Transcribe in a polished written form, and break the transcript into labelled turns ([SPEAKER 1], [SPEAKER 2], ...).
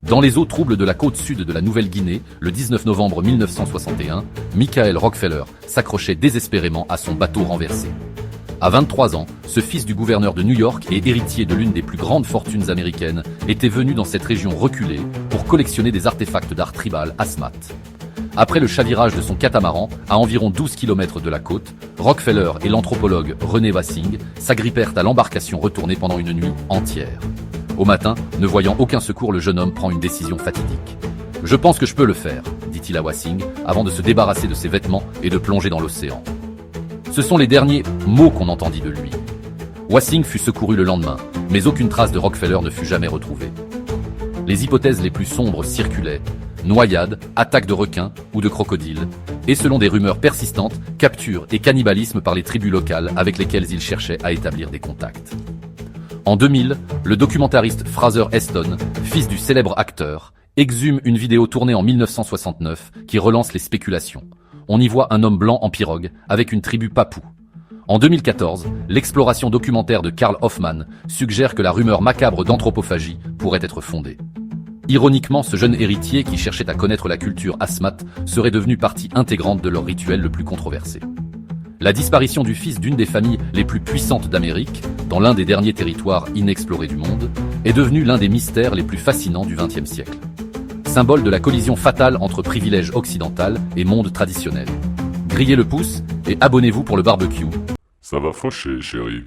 [SPEAKER 1] Dans les eaux troubles de la côte sud de la Nouvelle-Guinée, le 19 novembre 1961, Michael Rockefeller s'accrochait désespérément à son bateau renversé. À 23 ans, ce fils du gouverneur de New York et héritier de l'une des plus grandes fortunes américaines était venu dans cette région reculée pour collectionner des artefacts d'art tribal Asmat. Après le chavirage de son catamaran, à environ 12 km de la côte, Rockefeller et l'anthropologue René Wassing s'agrippèrent à l'embarcation retournée pendant une nuit entière. Au matin, ne voyant aucun secours, le jeune homme prend une décision fatidique. « Je pense que je peux le faire », dit-il à Wassing, avant de se débarrasser de ses vêtements et de plonger dans l'océan. Ce sont les derniers mots qu'on entendit de lui. Wassing fut secouru le lendemain, mais aucune trace de Rockefeller ne fut jamais retrouvée. Les hypothèses les plus sombres circulaient: noyade, attaque de requins ou de crocodiles, et selon des rumeurs persistantes, capture et cannibalisme par les tribus locales avec lesquelles il cherchait à établir des contacts. En 2000, le documentariste Fraser Heston, fils du célèbre acteur, exhume une vidéo tournée en 1969 qui relance les spéculations. On y voit un homme blanc en pirogue avec une tribu papou. En 2014, l'exploration documentaire de Carl Hoffman suggère que la rumeur macabre d'anthropophagie pourrait être fondée. Ironiquement, ce jeune héritier qui cherchait à connaître la culture Asmat serait devenu partie intégrante de leur rituel le plus controversé. La disparition du fils d'une des familles les plus puissantes d'Amérique, dans l'un des derniers territoires inexplorés du monde, est devenue l'un des mystères les plus fascinants du XXe siècle. Symbole de la collision fatale entre privilège occidental et monde traditionnel. Grillez le pouce et abonnez-vous pour le barbecue.
[SPEAKER 2] Ça va faucher, chérie.